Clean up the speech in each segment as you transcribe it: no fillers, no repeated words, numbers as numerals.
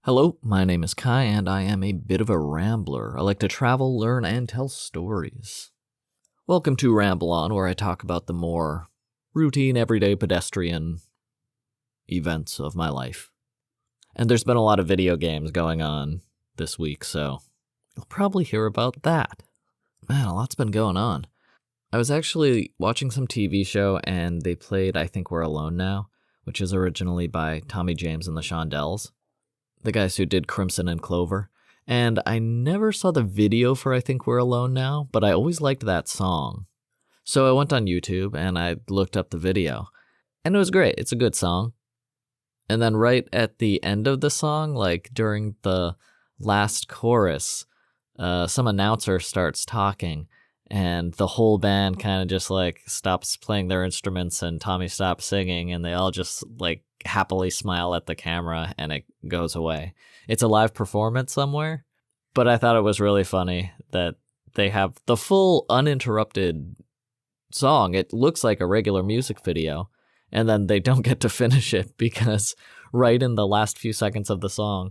Hello, my name is Kai, and I am a bit of a rambler. I like to travel, learn, and tell stories. Welcome to Ramble On, where I talk about the more routine, everyday pedestrian events of my life. And there's been a lot of video games going on this week, so you'll probably hear about that. Man, a lot's been going on. I was actually watching some TV show, and they played I Think We're Alone Now, which is originally by Tommy James and the Shondells, the guys who did Crimson and Clover. And I never saw the video for I Think We're Alone Now, but I always liked that song. So I went on YouTube and I looked up the video. And it was great. It's a good song. And then right at the end of the song, like during the last chorus, some announcer starts talking. And the whole band kind of just like stops playing their instruments and Tommy stops singing and they all just like happily smile at the camera and it goes away. It's a live performance somewhere, but I thought it was really funny that they have the full uninterrupted song. It looks like a regular music video and then they don't get to finish it because right in the last few seconds of the song,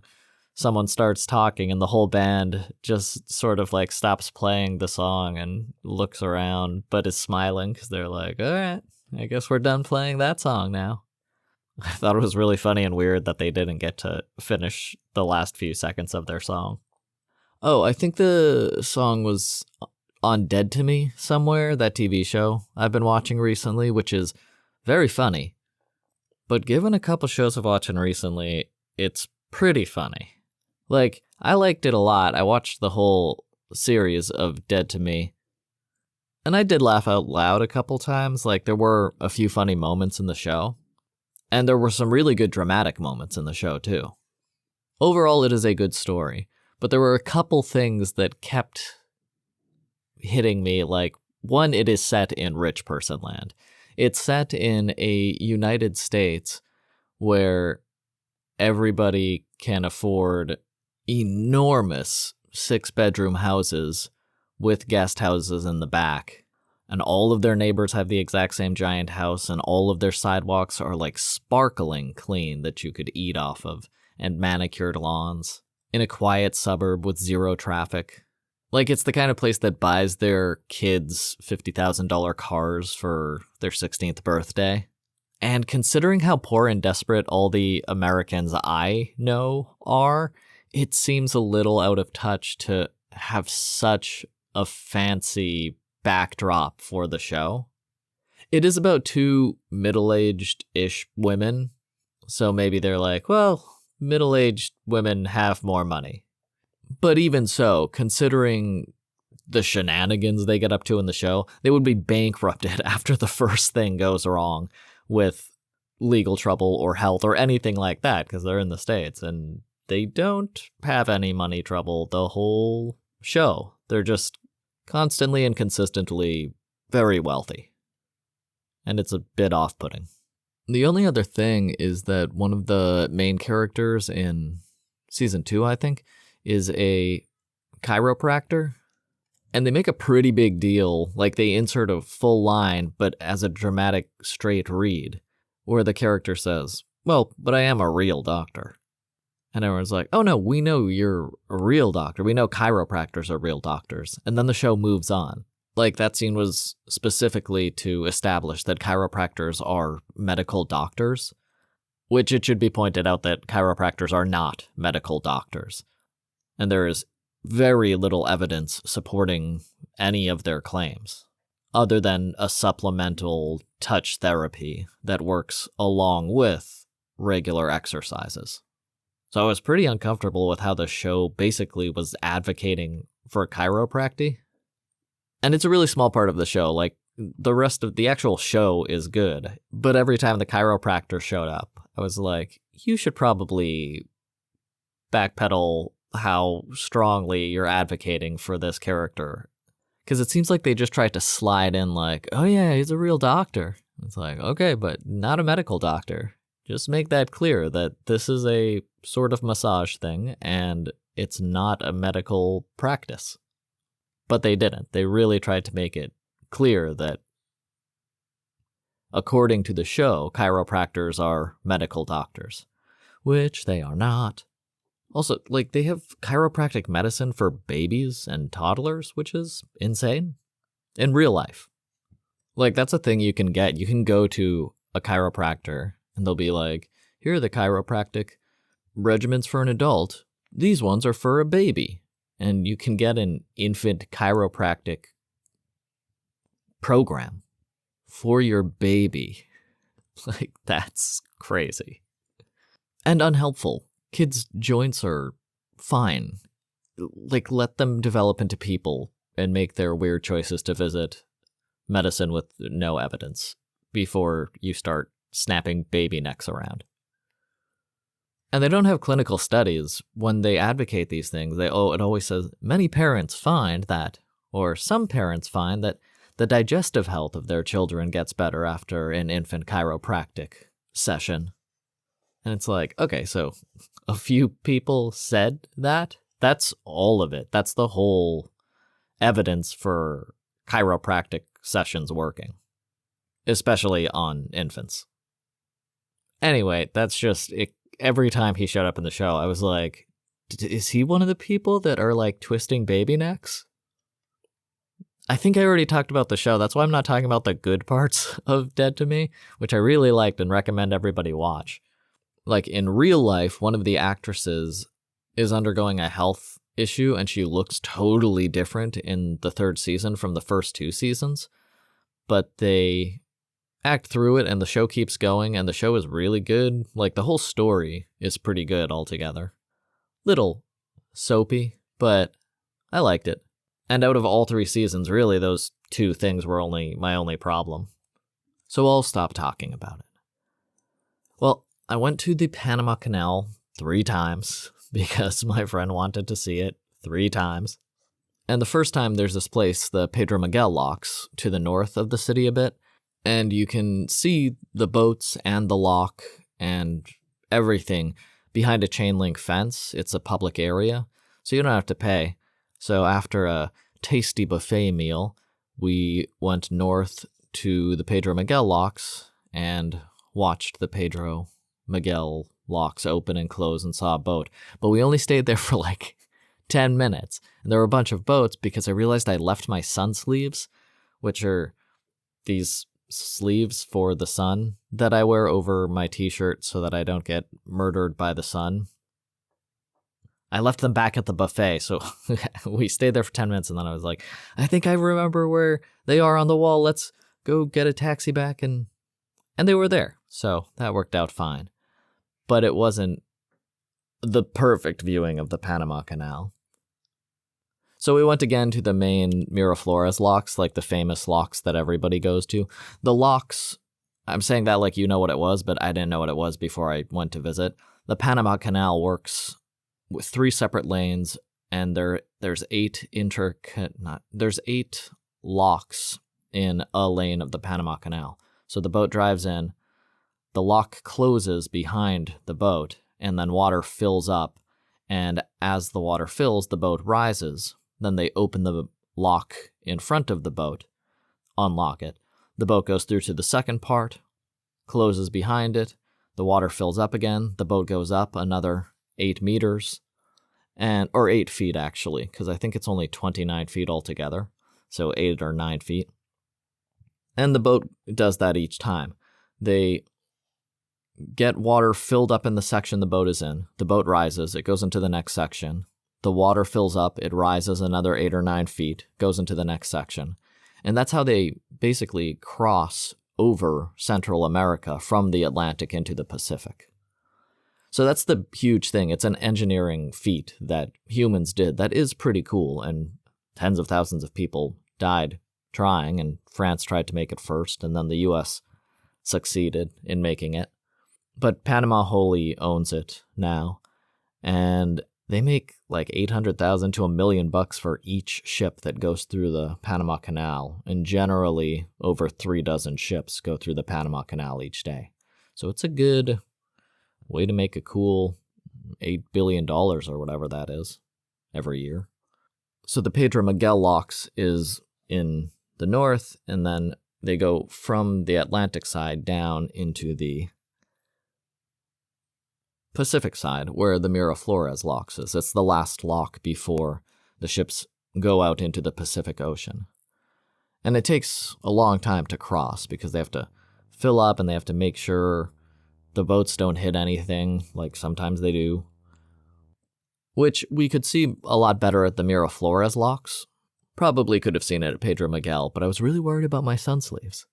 someone starts talking and the whole band just sort of like stops playing the song and looks around, but is smiling because they're like, all right, I guess we're done playing that song now. I thought it was really funny and weird that they didn't get to finish the last few seconds of their song. Oh, I think the song was on Dead to Me somewhere, that TV show I've been watching recently, which is very funny. But given a couple shows I've watched recently, it's pretty funny. Like, I liked it a lot. I watched the whole series of Dead to Me. And I did laugh out loud a couple times. Like, there were a few funny moments in the show. And there were some really good dramatic moments in the show, too. Overall, it is a good story. But there were a couple things that kept hitting me. Like, one, it is set in rich person land. It's set in a United States where everybody can afford enormous 6-bedroom houses with guest houses in the back. And all of their neighbors have the exact same giant house, and all of their sidewalks are like sparkling clean that you could eat off of, and manicured lawns. In a quiet suburb with zero traffic. Like, it's the kind of place that buys their kids $50,000 cars for their 16th birthday. And considering how poor and desperate all the Americans I know are, it seems a little out of touch to have such a fancy backdrop for the show. It is about two middle-aged-ish women, so maybe they're like, well, middle-aged women have more money. But even so, considering the shenanigans they get up to in the show, they would be bankrupted after the first thing goes wrong with legal trouble or health or anything like that, because they're in the States and they don't have any money trouble the whole show. They're just constantly and consistently very wealthy. And it's a bit off-putting. The only other thing is that one of the main characters in season 2, I think, is a chiropractor. And they make a pretty big deal, like they insert a full line, but as a dramatic straight read, where the character says, well, but I am a real doctor. And everyone's like, oh no, we know you're a real doctor. We know chiropractors are real doctors. And then the show moves on. Like, that scene was specifically to establish that chiropractors are medical doctors, which it should be pointed out that chiropractors are not medical doctors. And there is very little evidence supporting any of their claims, other than a supplemental touch therapy that works along with regular exercises. So I was pretty uncomfortable with how the show basically was advocating for chiropractic. And it's a really small part of the show. Like, the rest of the actual show is good. But every time the chiropractor showed up, I was like, you should probably backpedal how strongly you're advocating for this character. Because it seems like they just tried to slide in like, oh yeah, he's a real doctor. It's like, okay, but not a medical doctor. Just make that clear that this is a sort of massage thing and it's not a medical practice. But they didn't. They really tried to make it clear that, according to the show, chiropractors are medical doctors, which they are not. Also, like, they have chiropractic medicine for babies and toddlers, which is insane. In real life. Like, that's a thing you can get. You can go to a chiropractor, and they'll be like, here are the chiropractic regimens for an adult. These ones are for a baby. And you can get an infant chiropractic program for your baby. Like, that's crazy. And unhelpful. Kids' joints are fine. Like, let them develop into people and make their weird choices to visit medicine with no evidence before you start snapping baby necks around. And they don't have clinical studies. When they advocate these things, it always says, many parents find that, or some parents find that the digestive health of their children gets better after an infant chiropractic session. And it's like, okay, so a few people said that? That's all of it. That's the whole evidence for chiropractic sessions working, especially on infants. Anyway, that's just it. Every time he showed up in the show, I was like, is he one of the people that are like twisting baby necks? I think I already talked about the show. That's why I'm not talking about the good parts of Dead to Me, which I really liked and recommend everybody watch. Like, in real life, one of the actresses is undergoing a health issue, and she looks totally different in the third season from the first two seasons. But they act through it, and the show keeps going, and the show is really good. Like, the whole story is pretty good altogether. Little soapy, but I liked it. And out of all three seasons, really, those two things were my only problem. So I'll stop talking about it. Well, I went to the Panama Canal 3 times because my friend wanted to see it 3 times. And the first time, there's this place, the Pedro Miguel locks, to the north of the city a bit. And you can see the boats and the lock and everything behind a chain link fence. It's a public area, so you don't have to pay. So after a tasty buffet meal, we went north to the Pedro Miguel locks and watched the Pedro Miguel locks open and close and saw a boat. But we only stayed there for like 10 minutes. And there were a bunch of boats because I realized I left my sun sleeves, which are these sleeves for the sun that I wear over my t-shirt so that I don't get murdered by the sun. I left them back at the buffet, so we stayed there for 10 minutes, and then I was like, I think I remember where they are on the wall. Let's go get a taxi back, and they were there, so that worked out fine. But it wasn't the perfect viewing of the Panama Canal. So we went again to the main Miraflores locks, like the famous locks that everybody goes to. The locks, I'm saying that like you know what it was, but I didn't know what it was before I went to visit. The Panama Canal works with 3 separate lanes, and there's 8 locks in a lane of the Panama Canal. So the boat drives in, the lock closes behind the boat, and then water fills up, and as the water fills, the boat rises. Then they open the lock in front of the boat, unlock it. The boat goes through to the second part, closes behind it, the water fills up again, the boat goes up another 8 meters, or 8 feet actually, because I think it's only 29 feet altogether, so 8 or 9 feet. And the boat does that each time. They get water filled up in the section the boat is in. The boat rises, it goes into the next section. The water fills up, it rises another 8 or 9 feet, goes into the next section. And that's how they basically cross over Central America from the Atlantic into the Pacific. So that's the huge thing. It's an engineering feat that humans did that is pretty cool, and tens of thousands of people died trying, and France tried to make it first, and then the US succeeded in making it. But Panama wholly owns it now, and they make like $800,000 to $1 million for each ship that goes through the Panama Canal, and generally over 3 dozen ships go through the Panama Canal each day. So it's a good way to make a cool $8 billion or whatever that is every year. So the Pedro Miguel locks is in the north, and then they go from the Atlantic side down into the Pacific side, where the Miraflores locks is. It's the last lock before the ships go out into the Pacific Ocean. And it takes a long time to cross because they have to fill up and they have to make sure the boats don't hit anything, like sometimes they do. Which we could see a lot better at the Miraflores locks. Probably could have seen it at Pedro Miguel, but I was really worried about my sun sleeves.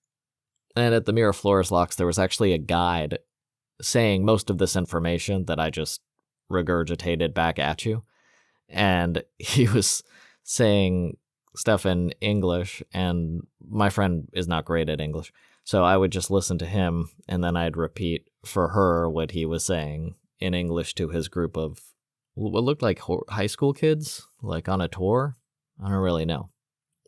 And at the Miraflores locks, there was actually a guide saying most of this information that I just regurgitated back at you. And he was saying stuff in English, and my friend is not great at English. So I would just listen to him, and then I'd repeat for her what he was saying in English to his group of what looked like high school kids, like on a tour. I don't really know.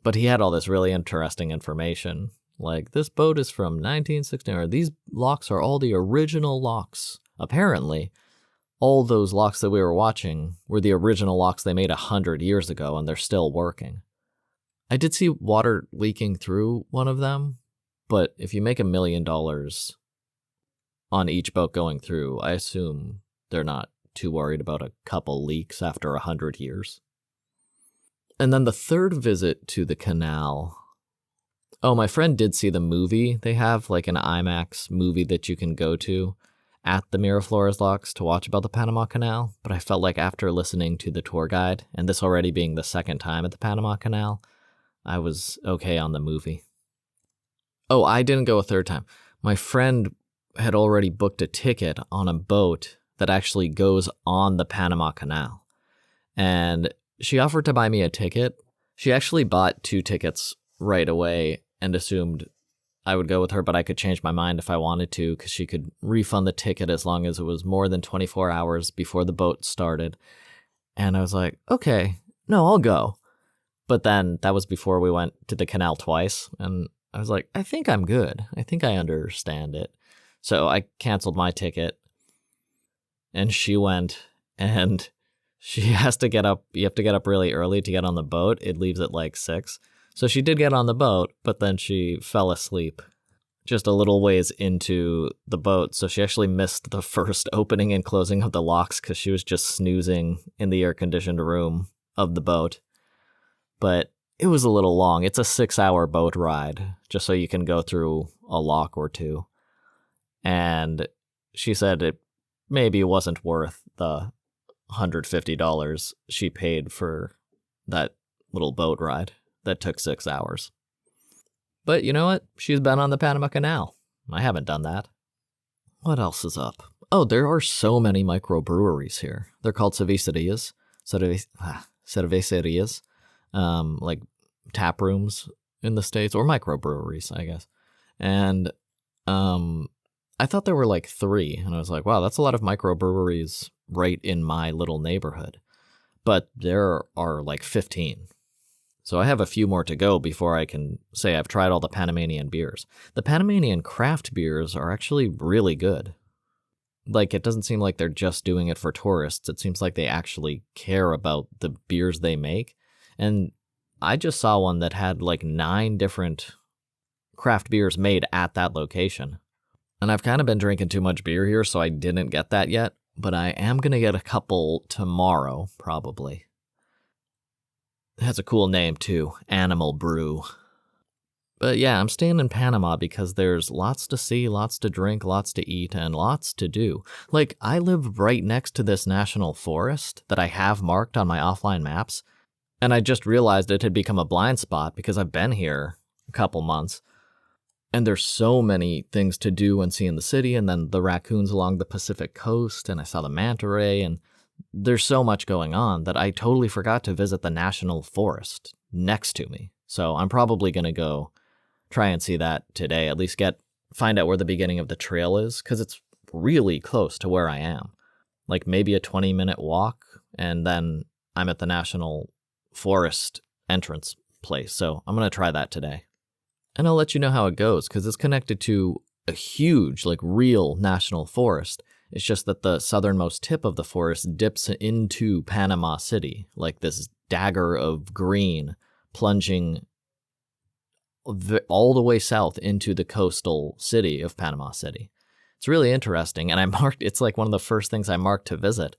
But he had all this really interesting information. Like, this boat is from 1960, or these locks are all the original locks. Apparently, all those locks that we were watching were the original locks they made 100 years ago, and they're still working. I did see water leaking through one of them, but if you make $1 million on each boat going through, I assume they're not too worried about a couple leaks after 100 years. And then the third visit to the canal. Oh, my friend did see the movie. They have like an IMAX movie that you can go to at the Miraflores locks to watch about the Panama Canal. But I felt like after listening to the tour guide, and this already being the second time at the Panama Canal, I was okay on the movie. Oh, I didn't go a third time. My friend had already booked a ticket on a boat that actually goes on the Panama Canal. And she offered to buy me a ticket. She actually bought 2 tickets right away and assumed I would go with her, but I could change my mind if I wanted to because she could refund the ticket as long as it was more than 24 hours before the boat started. And I was like, okay, no, I'll go. But then that was before we went to the canal twice. And I was like, I think I'm good. I think I understand it. So I canceled my ticket. And she went, and she has to get up. You have to get up really early to get on the boat. It leaves at like 6. So she did get on the boat, but then she fell asleep just a little ways into the boat. So she actually missed the first opening and closing of the locks because she was just snoozing in the air-conditioned room of the boat. But it was a little long. It's a 6-hour boat ride, just so you can go through a lock or two. And she said it maybe wasn't worth the $150 she paid for that little boat ride that took 6 hours. But you know what? She's been on the Panama Canal. I haven't done that. What else is up? Oh, there are so many microbreweries here. They're called cervecerias. Cervecerias. Like tap rooms in the States, or microbreweries, I guess. And I thought there were like 3, and I was like, wow, that's a lot of microbreweries right in my little neighborhood. But there are like 15. So I have a few more to go before I can say I've tried all the Panamanian beers. The Panamanian craft beers are actually really good. Like, it doesn't seem like they're just doing it for tourists. It seems like they actually care about the beers they make. And I just saw one that had like 9 different craft beers made at that location. And I've kind of been drinking too much beer here, so I didn't get that yet. But I am going to get a couple tomorrow, probably. It has a cool name, too. Animal Brew. But yeah, I'm staying in Panama because there's lots to see, lots to drink, lots to eat, and lots to do. Like, I live right next to this national forest that I have marked on my offline maps, and I just realized it had become a blind spot because I've been here a couple months. And there's so many things to do and see in the city, and then the raccoons along the Pacific coast, and I saw the manta ray, and there's so much going on that I totally forgot to visit the national forest next to me. So I'm probably going to go try and see that today, at least find out where the beginning of the trail is, because it's really close to where I am. Like maybe a 20-minute walk, and then I'm at the national forest entrance place. So I'm going to try that today. And I'll let you know how it goes, because it's connected to a huge, like real national forest. It's just that the southernmost tip of the forest dips into Panama City, like this dagger of green plunging all the way south into the coastal city of Panama City. It's really interesting. And it's like one of the first things I marked to visit.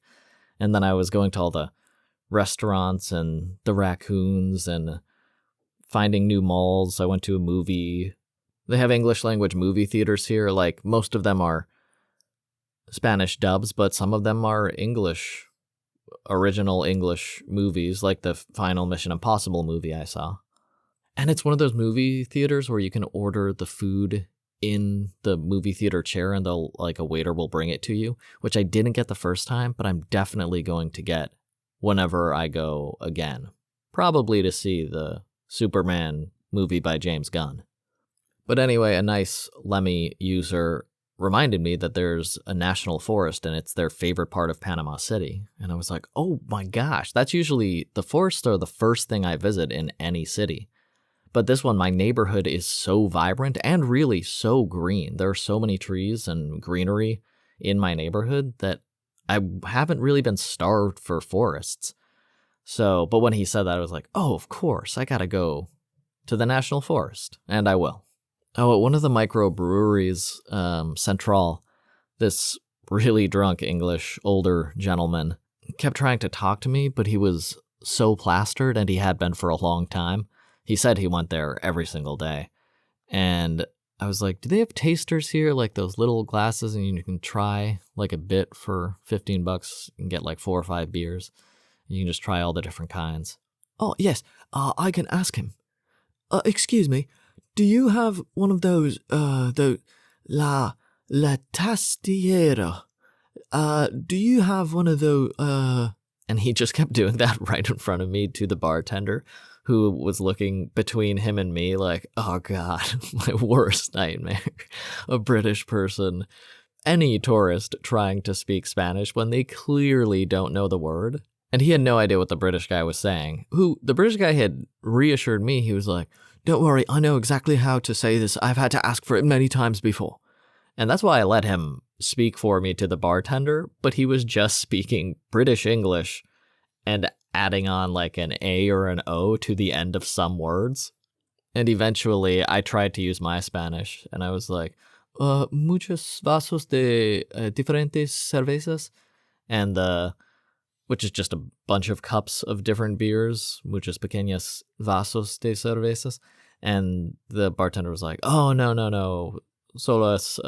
And then I was going to all the restaurants and the raccoons and finding new malls. I went to a movie. They have English language movie theaters here. Like, most of them are Spanish dubs, but some of them are English, original English movies, like the final Mission Impossible movie I saw. And it's one of those movie theaters where you can order the food in the movie theater chair and a waiter will bring it to you, which I didn't get the first time, but I'm definitely going to get whenever I go again. Probably to see the Superman movie by James Gunn. But anyway, a nice Lemmy user reminded me that there's a national forest and it's their favorite part of Panama City. And I was like, oh my gosh, that's usually, the forests are the first thing I visit in any city. But this one, my neighborhood is so vibrant and really so green. There are so many trees and greenery in my neighborhood that I haven't really been starved for forests. So, but when he said that, I was like, oh, of course, I gotta go to the national forest. And I will. Oh, at one of the microbreweries, Central, this really drunk English older gentleman kept trying to talk to me, but he was so plastered, and he had been for a long time. He said he went there every single day. And I was like, do they have tasters here, like those little glasses, and you can try like a bit for $15 and get like 4 or 5 beers? You can just try all the different kinds. Oh, yes, I can ask him. Excuse me, do you have one of those, La Tastiera? Do you have one of those, And he just kept doing that right in front of me to the bartender, who was looking between him and me like, oh God, my worst nightmare. A British person, any tourist trying to speak Spanish when they clearly don't know the word. And he had no idea what the British guy was saying. The British guy had reassured me. He was like, don't worry, I know exactly how to say this. I've had to ask for it many times before. And that's why I let him speak for me to the bartender, but he was just speaking British English and adding on like an A or an O to the end of some words. And eventually I tried to use my Spanish, and I was like, muchos vasos de diferentes cervezas, and which is just a bunch of cups of different beers, muchos pequeños vasos de cervezas. And the bartender was like, oh, no, solo es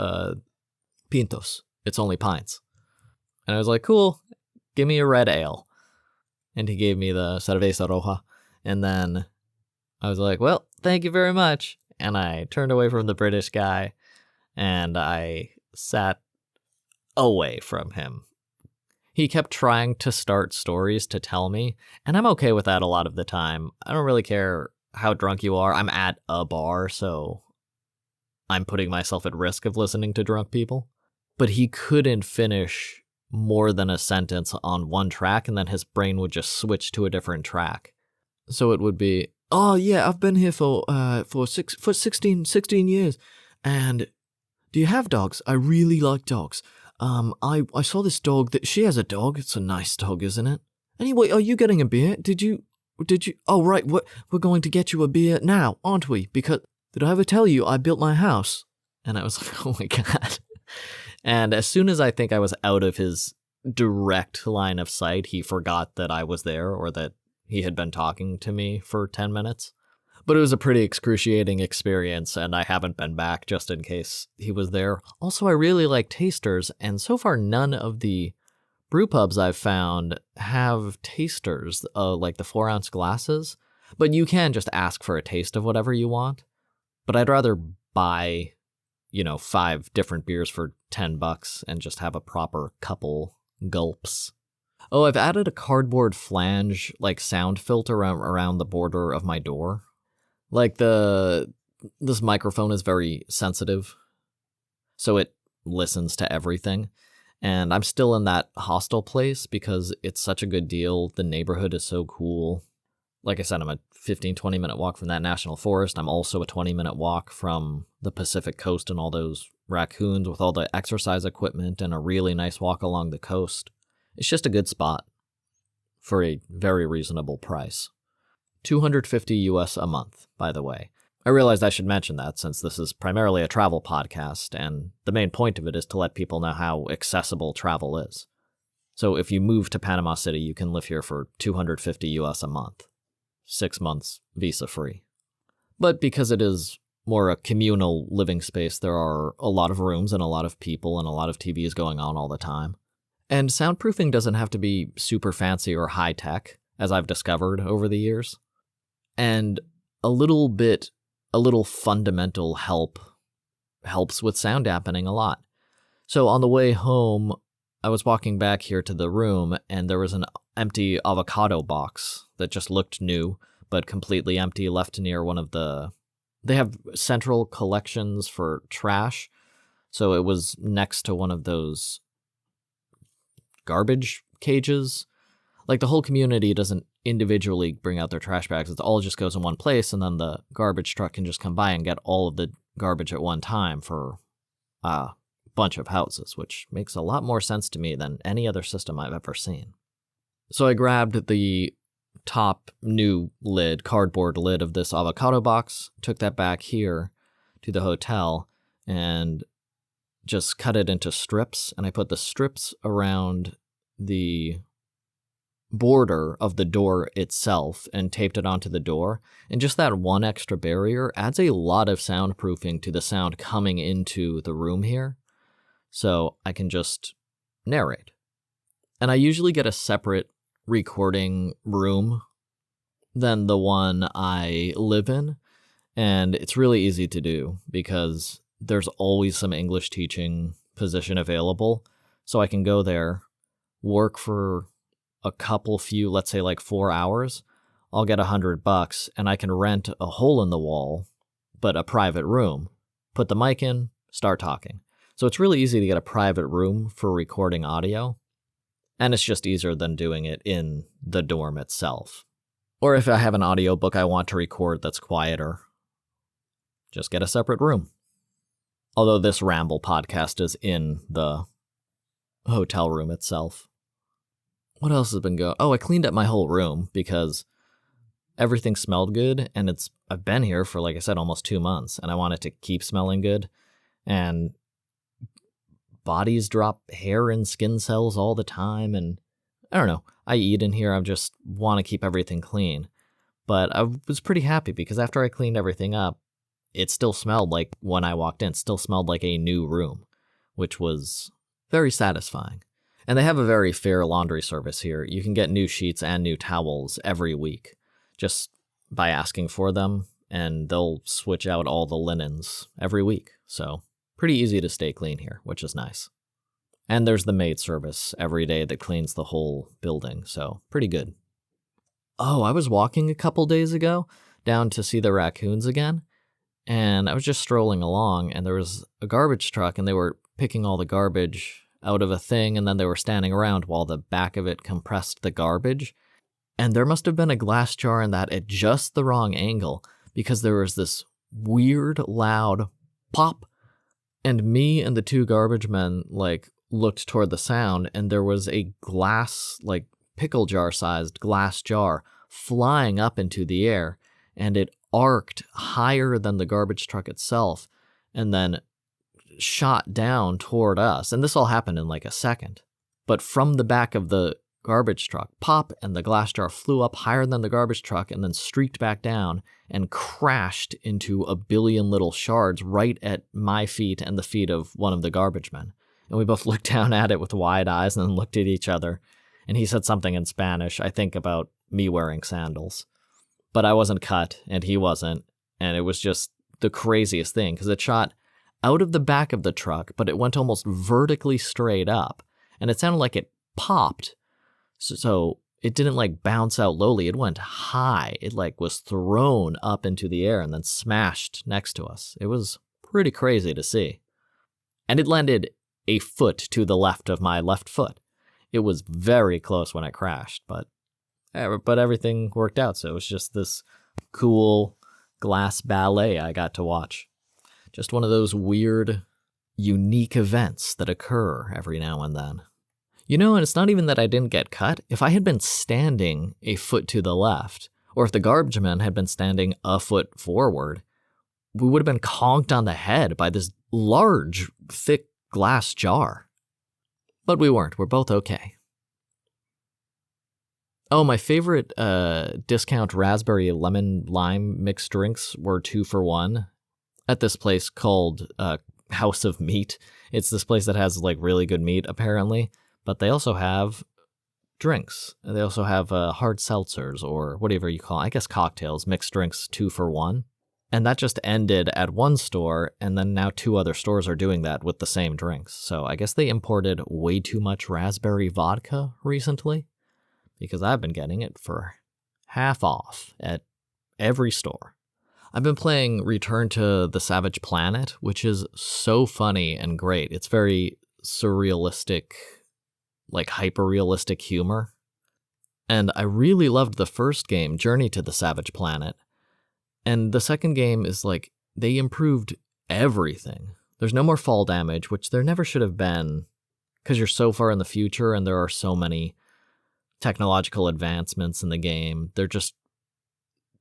pintos. It's only pints. And I was like, cool, give me a red ale. And he gave me the cerveza roja. And then I was like, well, thank you very much. And I turned away from the British guy, and I sat away from him. He kept trying to start stories to tell me, and I'm okay with that a lot of the time. I don't really care how drunk you are. I'm at a bar, so I'm putting myself at risk of listening to drunk people. But he couldn't finish more than a sentence on one track, and then his brain would just switch to a different track. So it would be, oh yeah, I've been here for 16 years, and do you have dogs? I really like dogs. I saw this dog that she has a dog. It's a nice dog, isn't it? Anyway, are you getting a beer? Did you, oh right, we're going to get you a beer now, aren't we? Because, did I ever tell you I built my house? And I was like, oh my God. And as soon as I think I was out of his direct line of sight, he forgot that I was there, or that he had been talking to me for 10 minutes. But it was a pretty excruciating experience, and I haven't been back just in case he was there. Also, I really like tasters, and so far none of the brew pubs I've found have tasters, like the 4-ounce glasses. But you can just ask for a taste of whatever you want. But I'd rather buy, 5 different beers for $10 and just have a proper couple gulps. Oh, I've added a cardboard flange, like, sound filter around the border of my door. Like, this microphone is very sensitive, so it listens to everything. And I'm still in that hostel place because it's such a good deal. The neighborhood is so cool. Like I said, I'm a 15-20 minute walk from that national forest. I'm also a 20-minute walk from the Pacific coast and all those raccoons with all the exercise equipment, and a really nice walk along the coast. It's just a good spot for a very reasonable price. $250 US a month, by the way. I realized I should mention that since this is primarily a travel podcast, and the main point of it is to let people know how accessible travel is. So if you move to Panama City, you can live here for $250 US a month, 6 months visa free. But because it is more a communal living space, there are a lot of rooms and a lot of people and a lot of TVs going on all the time. And soundproofing doesn't have to be super fancy or high tech, as I've discovered over the years. And a little fundamental helps with sound dampening a lot. So on the way home, I was walking back here to the room, and there was an empty avocado box that just looked new, but completely empty, left near one of the... They have central collections for trash, so it was next to one of those garbage cages. Like, the whole community doesn't individually bring out their trash bags. It all just goes in one place, and then the garbage truck can just come by and get all of the garbage at one time for a bunch of houses, which makes a lot more sense to me than any other system I've ever seen. So I grabbed the top new lid, cardboard lid of this avocado box, took that back here to the hotel, and just cut it into strips, and I put the strips around the border of the door itself and taped it onto the door. And just that one extra barrier adds a lot of soundproofing to the sound coming into the room here, so I can just narrate. And I usually get a separate recording room than the one I live in, and it's really easy to do because there's always some English teaching position available, so I can go there, work for let's say like 4 hours. I'll get $100, and I can rent a hole in the wall, but a private room, put the mic in, start talking. So it's really easy to get a private room for recording audio, and it's just easier than doing it in the dorm itself. Or if I have an audiobook I want to record that's quieter, just get a separate room. Although this Ramble podcast is in the hotel room itself. What else has been going? Oh, I cleaned up my whole room because everything smelled good, and I've been here for, like I said, almost 2 months, and I want it to keep smelling good. And bodies drop hair and skin cells all the time, and I don't know. I eat in here. I just want to keep everything clean. But I was pretty happy because after I cleaned everything up, it still smelled like when I walked in. It still smelled like a new room, which was very satisfying. And they have a very fair laundry service here. You can get new sheets and new towels every week just by asking for them, and they'll switch out all the linens every week. So pretty easy to stay clean here, which is nice. And there's the maid service every day that cleans the whole building, so pretty good. Oh, I was walking a couple days ago down to see the raccoons again, and I was just strolling along, and there was a garbage truck, and they were picking all the garbage out of a thing, and then they were standing around while the back of it compressed the garbage. And there must have been a glass jar in that at just the wrong angle, because there was this weird, loud pop, and me and the two garbage men, looked toward the sound, and there was a glass, pickle jar-sized glass jar flying up into the air, and it arced higher than the garbage truck itself, and then shot down toward us. And this all happened in a second. But from the back of the garbage truck, pop, and the glass jar flew up higher than the garbage truck and then streaked back down and crashed into a billion little shards right at my feet and the feet of one of the garbage men. And we both looked down at it with wide eyes and then looked at each other. And he said something in Spanish, I think about me wearing sandals. But I wasn't cut, and he wasn't. And it was just the craziest thing, because it shot out of the back of the truck, but it went almost vertically straight up. And it sounded like it popped. So it didn't bounce out lowly. It went high. It was thrown up into the air and then smashed next to us. It was pretty crazy to see. And it landed a foot to the left of my left foot. It was very close when it crashed, but everything worked out. So it was just this cool glass ballet I got to watch. Just one of those weird, unique events that occur every now and then. And it's not even that I didn't get cut. If I had been standing a foot to the left, or if the garbage man had been standing a foot forward, we would have been conked on the head by this large, thick glass jar. But we weren't. We're both okay. Oh, my favorite discount raspberry lemon lime mixed drinks were 2 for $1 at this place called House of Meat. It's this place that has like really good meat apparently, but they also have drinks. They also have hard seltzers or whatever you call it. I guess cocktails, mixed drinks, 2 for $1. And that just ended at one store, and then now 2 other stores are doing that with the same drinks. So I guess they imported way too much raspberry vodka recently, because I've been getting it for half off at every store. I've been playing Return to the Savage Planet, which is so funny and great. It's very surrealistic, like hyper-realistic humor. And I really loved the first game, Journey to the Savage Planet. And the second game is like, they improved everything. There's no more fall damage, which there never should have been, because you're so far in the future and there are so many technological advancements in the game.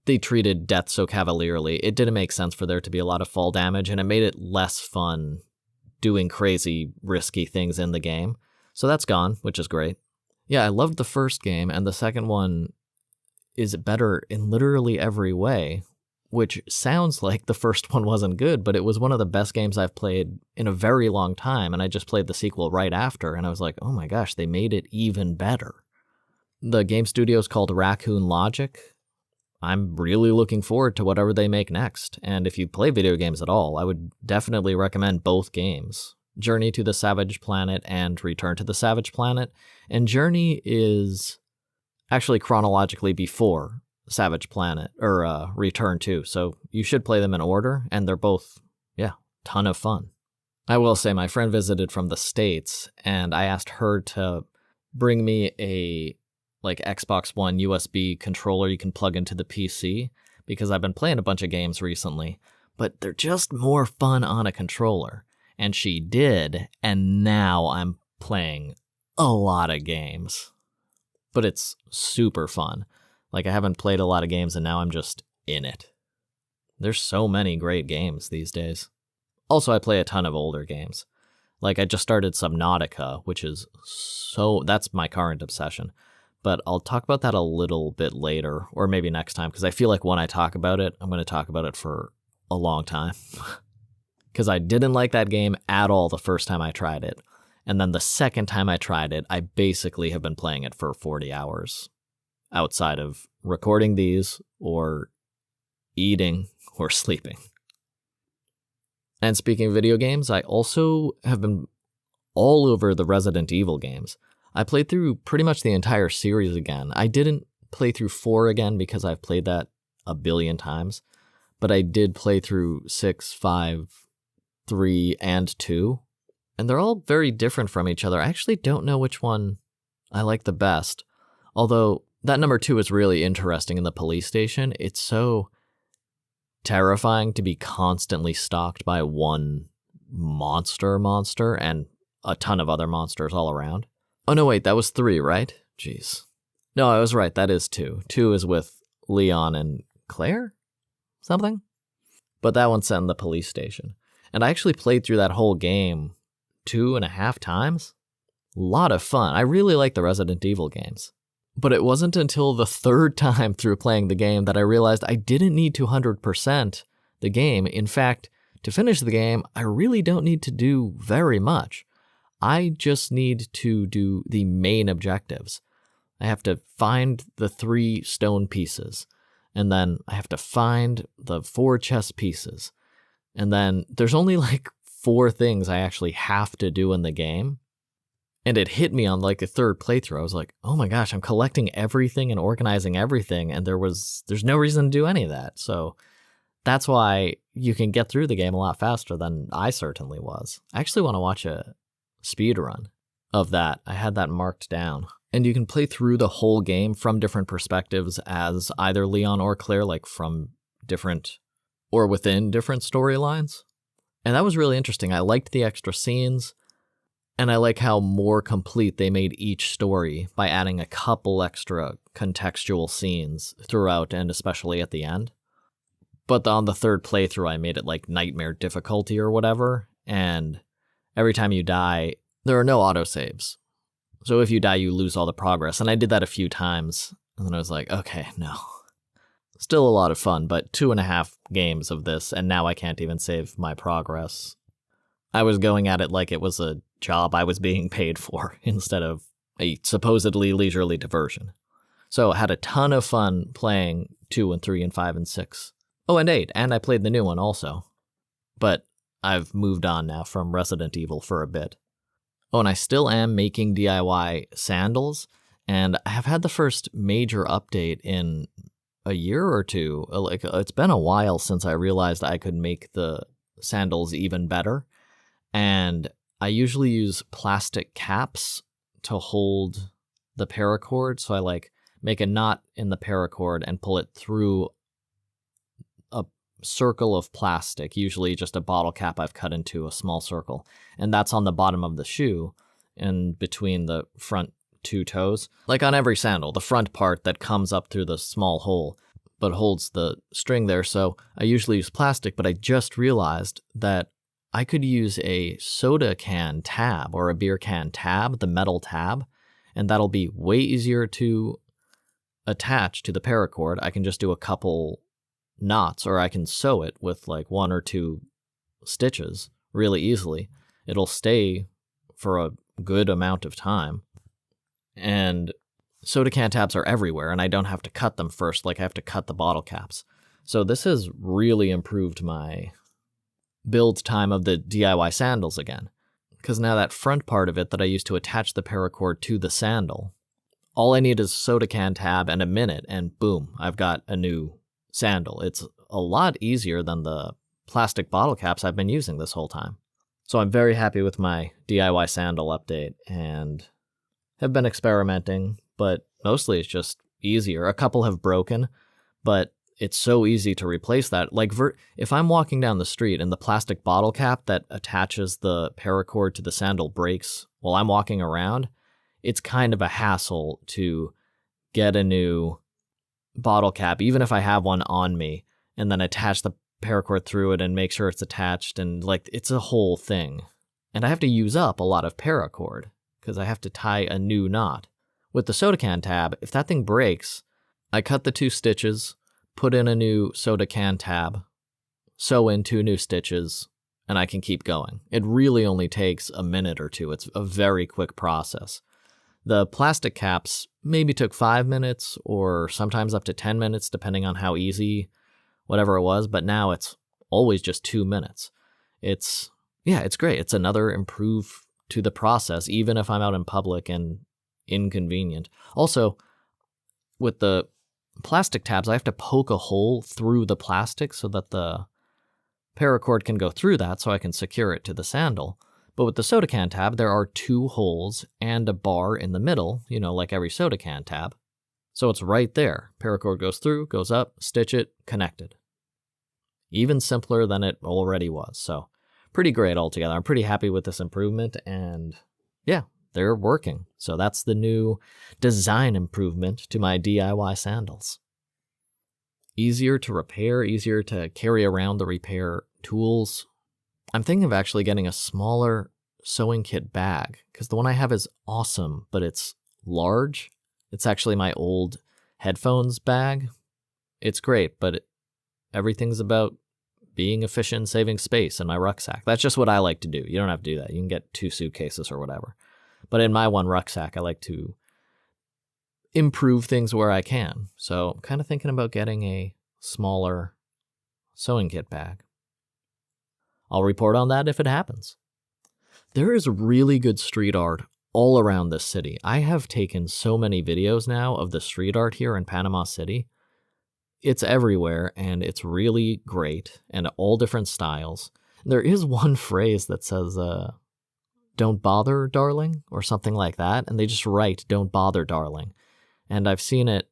They treated death so cavalierly. It didn't make sense for there to be a lot of fall damage, and it made it less fun doing crazy, risky things in the game. So that's gone, which is great. Yeah, I loved the first game, and the second one is better in literally every way, which sounds like the first one wasn't good, but it was one of the best games I've played in a very long time, and I just played the sequel right after, and I was like, oh my gosh, they made it even better. The game studio is called Raccoon Logic. I'm really looking forward to whatever they make next, and if you play video games at all, I would definitely recommend both games, Journey to the Savage Planet and Return to the Savage Planet. And Journey is actually chronologically before Savage Planet, or Return to, so you should play them in order, and they're both, ton of fun. I will say my friend visited from the States, and I asked her to bring me a Xbox One USB controller you can plug into the PC, because I've been playing a bunch of games recently, but they're just more fun on a controller. And she did, and now I'm playing a lot of games. But it's super fun. I haven't played a lot of games, and now I'm just in it. There's so many great games these days. Also, I play a ton of older games. I just started Subnautica, which is that's my current obsession. But I'll talk about that a little bit later, or maybe next time, because I feel like when I talk about it, I'm going to talk about it for a long time. Because I didn't like that game at all the first time I tried it. And then the second time I tried it, I basically have been playing it for 40 hours. Outside of recording these, or eating, or sleeping. And speaking of video games, I also have been all over the Resident Evil games. I played through pretty much the entire series again. I didn't play through 4 again because I've played that a billion times, but I did play through 6, 5, 3, and 2, and they're all very different from each other. I actually don't know which one I like the best, although that number 2 is really interesting in the police station. It's so terrifying to be constantly stalked by one monster and a ton of other monsters all around. Oh no, wait, that was 3, right? Jeez. No, I was right, that is 2. 2 is with Leon and Claire? Something? But that one's set in the police station. And I actually played through that whole game 2.5 times. A lot of fun. I really like the Resident Evil games. But it wasn't until the 3rd time through playing the game that I realized I didn't need to 100% the game. In fact, to finish the game, I really don't need to do very much. I just need to do the main objectives. I have to find the 3 stone pieces, and then I have to find the 4 chess pieces. And then there's only 4 things I actually have to do in the game. And it hit me on the 3rd playthrough. I was like, oh my gosh, I'm collecting everything and organizing everything, and there's no reason to do any of that. So that's why you can get through the game a lot faster than I certainly was. I actually want to watch a speed run of that. I had that marked down. And you can play through the whole game from different perspectives as either Leon or Claire, from different or within different storylines. And that was really interesting. I liked the extra scenes. And I like how more complete they made each story by adding a couple extra contextual scenes throughout, and especially at the end. But on the third playthrough, I made it like nightmare difficulty or whatever, and every time you die, there are no autosaves. So if you die, you lose all the progress, and I did that a few times, and then I was like, okay, no. Still a lot of fun, but 2.5 games of this, and now I can't even save my progress. I was going at it like it was a job I was being paid for, instead of a supposedly leisurely diversion. So I had a ton of fun playing 2 and 3 and 5 and 6. Oh, and 8, and I played the new one also. But I've moved on now from Resident Evil for a bit. Oh, and I still am making DIY sandals, and I have had the first major update in a year or two. It's been a while since I realized I could make the sandals even better, and I usually use plastic caps to hold the paracord, so I make a knot in the paracord and pull it through a circle of plastic, usually just a bottle cap I've cut into a small circle, and that's on the bottom of the shoe and between the front 2 toes. Like on every sandal, the front part that comes up through the small hole but holds the string there. So I usually use plastic, but I just realized that I could use a soda can tab or a beer can tab, the metal tab, and that'll be way easier to attach to the paracord. I can just do a couple knots, or I can sew it with like 1 or 2 stitches really easily. It'll stay for a good amount of time. And soda can tabs are everywhere, and I don't have to cut them first like I have to cut the bottle caps. So this has really improved my build time of the DIY sandals again. Because now that front part of it that I used to attach the paracord to the sandal, all I need is soda can tab and a minute, and boom, I've got a new sandal. It's a lot easier than the plastic bottle caps I've been using this whole time. So I'm very happy with my DIY sandal update, and have been experimenting, but mostly it's just easier. A couple have broken, but it's so easy to replace that. Like if I'm walking down the street and the plastic bottle cap that attaches the paracord to the sandal breaks while I'm walking around, it's kind of a hassle to get a new bottle cap, even if I have one on me, and then attach the paracord through it and make sure it's attached, and like it's a whole thing. And I have to use up a lot of paracord because I have to tie a new knot. With the soda can tab, if that thing breaks, I cut the 2 stitches, put in a new soda can tab, sew in 2 new stitches, and I can keep going. It really only takes a minute or 2. It's a very quick process. The plastic caps maybe took 5 minutes or sometimes up to 10 minutes, depending on how easy whatever it was, but now it's always just 2 minutes. It's great. It's another improve to the process, even if I'm out in public and inconvenient. Also, with the plastic tabs, I have to poke a hole through the plastic so that the paracord can go through that so I can secure it to the sandal. But with the soda can tab, there are 2 holes and a bar in the middle, like every soda can tab. So it's right there. Paracord goes through, goes up, stitch it, connected. Even simpler than it already was. So pretty great altogether. I'm pretty happy with this improvement, and yeah, they're working. So that's the new design improvement to my DIY sandals. Easier to repair, easier to carry around the repair tools. I'm thinking of actually getting a smaller sewing kit bag, because the one I have is awesome, but it's large. It's actually my old headphones bag. It's great, but everything's about being efficient, saving space in my rucksack. That's just what I like to do. You don't have to do that. You can get 2 suitcases or whatever. But in my one rucksack, I like to improve things where I can. So I'm kind of thinking about getting a smaller sewing kit bag. I'll report on that if it happens. There is really good street art all around this city. I have taken so many videos now of the street art here in Panama City. It's everywhere, and it's really great, and all different styles. There is one phrase that says, "Don't bother, darling," or something like that, and they just write, "Don't bother, darling." And I've seen it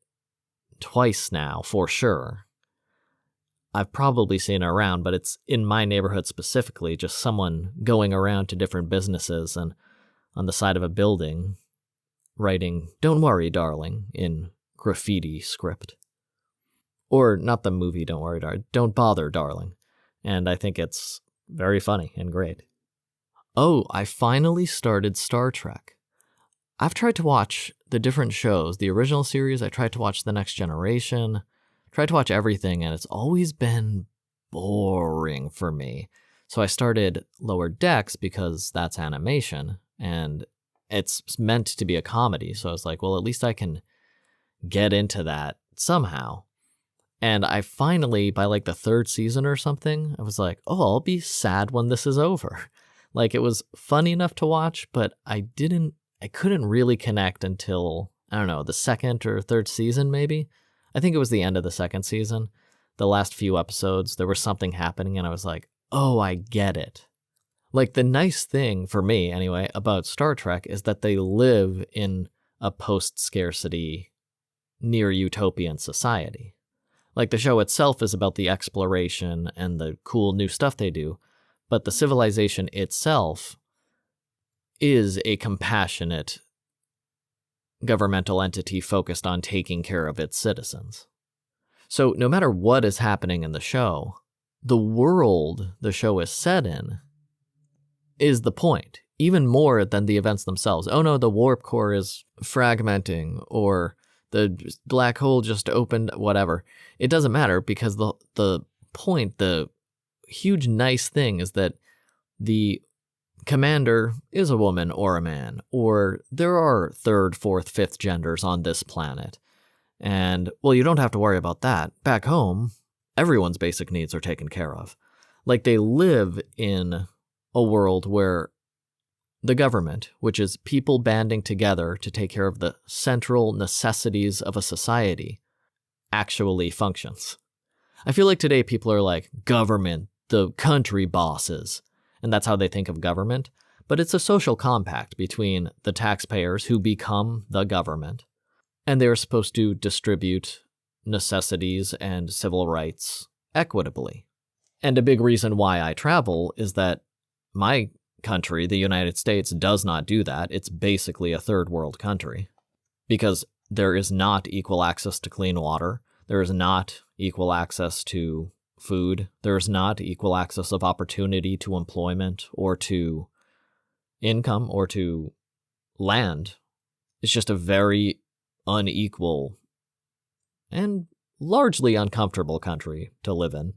twice now, for sure. I've probably seen it around, but it's in my neighborhood specifically, just someone going around to different businesses and on the side of a building writing, "Don't worry, darling," in graffiti script. Or not the movie, Don't Worry, Darling. Don't Bother, Darling. And I think it's very funny and great. Oh, I finally started Star Trek. I've tried to watch the different shows, the original series. I tried to watch The Next Generation, tried to watch everything, and it's always been boring for me. So I started Lower Decks because that's animation, and it's meant to be a comedy. So I was like, well, at least I can get into that somehow. And I finally, by like the third season or something, I was like, oh, I'll be sad when this is over. Like, it was funny enough to watch, but I couldn't really connect until, I don't know, the second or third season, maybe? I think it was the end of the second season. The last few episodes, there was something happening, and I was like, oh, I get it. Like, the nice thing, for me anyway, about Star Trek is that they live in a post-scarcity, near-utopian society. Like, the show itself is about the exploration and the cool new stuff they do, but the civilization itself is a compassionate governmental entity focused on taking care of its citizens. So no matter what is happening in the show, the world the show is set in is the point, even more than the events themselves. Oh no, the warp core is fragmenting, or the black hole just opened, whatever. It doesn't matter, because the point, the huge nice thing is that the commander is a woman or a man, or there are third, fourth, fifth genders on this planet. And, well, you don't have to worry about that. Back home, everyone's basic needs are taken care of. Like, they live in a world where the government, which is people banding together to take care of the central necessities of a society, actually functions. I feel like today people are like, government, the country bosses, and that's how they think of government. But it's a social compact between the taxpayers, who become the government, and they're supposed to distribute necessities and civil rights equitably. And a big reason why I travel is that my country, the United States, does not do that. It's basically a third world country, because there is not equal access to clean water. There is not equal access to food. There is not equal access of opportunity to employment or to income or to land. It's just a very unequal and largely uncomfortable country to live in.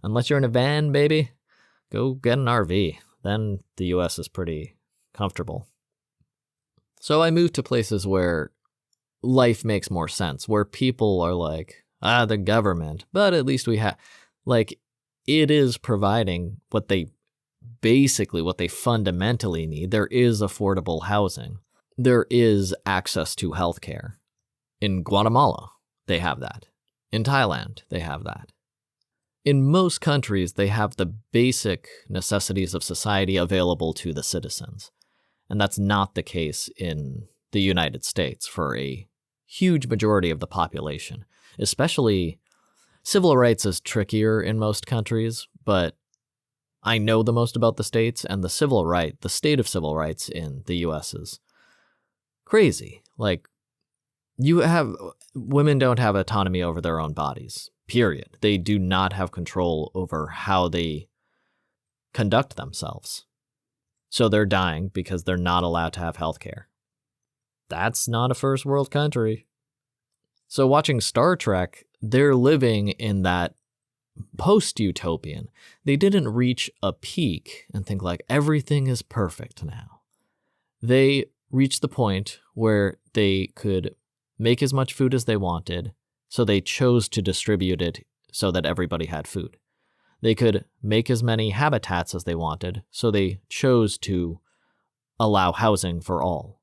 Unless you're in a van, baby, go get an RV. Then the US is pretty comfortable. So I moved to places where life makes more sense, where people are like, the government, but at least we have, like, it is providing what they fundamentally need. There is affordable housing. There is access to healthcare. In Guatemala, they have that. In Thailand, they have that. In most countries, they have the basic necessities of society available to the citizens. And that's not the case in the United States for a huge majority of the population. Especially, civil rights is trickier in most countries, but I know the most about the states, and the state of civil rights in the US is crazy. Like, women don't have autonomy over their own bodies, period. They do not have control over how they conduct themselves. So they're dying because they're not allowed to have healthcare. That's not a first world country. So watching Star Trek, they're living in that post-utopian. They didn't reach a peak and think like, everything is perfect now. They reached the point where they could make as much food as they wanted, so they chose to distribute it so that everybody had food. They could make as many habitats as they wanted, so they chose to allow housing for all.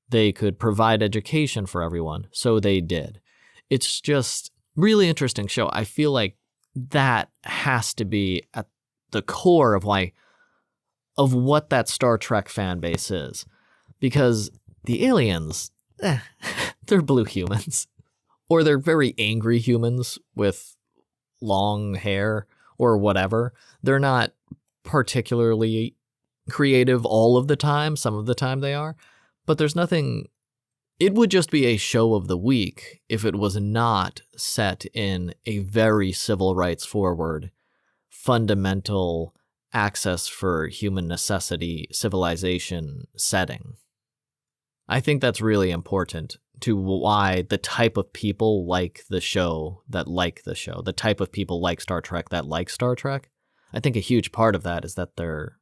They could provide education for everyone, so they did. It's just really interesting show. I feel like that has to be at the core of what that Star Trek fan base is. Because the aliens, they're blue humans. Or they're very angry humans with long hair or whatever. They're not particularly creative all of the time. Some of the time they are. But there's nothing It would just be a show of the week if it was not set in a very civil rights forward, fundamental access for human necessity civilization setting. I think that's really important to why the type of people like the show, the type of people like Star Trek that like Star Trek. I think a huge part of that is that they're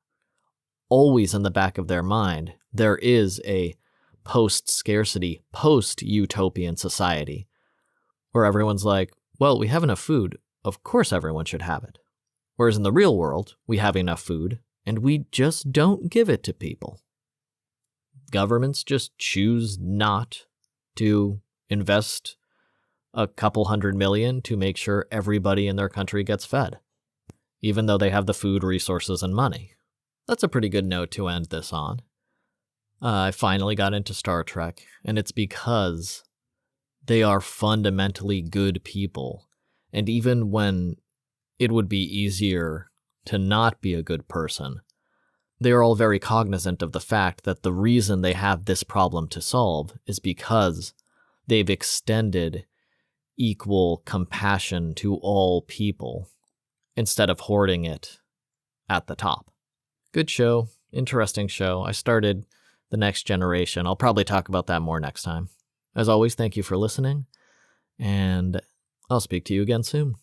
always in the back of their mind, there is a post-scarcity, post-utopian society where everyone's like, well, we have enough food. Of course everyone should have it. Whereas in the real world, we have enough food and we just don't give it to people. Governments just choose not to invest a couple $100 million to make sure everybody in their country gets fed, even though they have the food, resources, and money. That's a pretty good note to end this on. I finally got into Star Trek, and it's because they are fundamentally good people. And even when it would be easier to not be a good person, they are all very cognizant of the fact that the reason they have this problem to solve is because they've extended equal compassion to all people instead of hoarding it at the top. Good show, interesting show. I started The Next Generation. I'll probably talk about that more next time. As always, thank you for listening, and I'll speak to you again soon.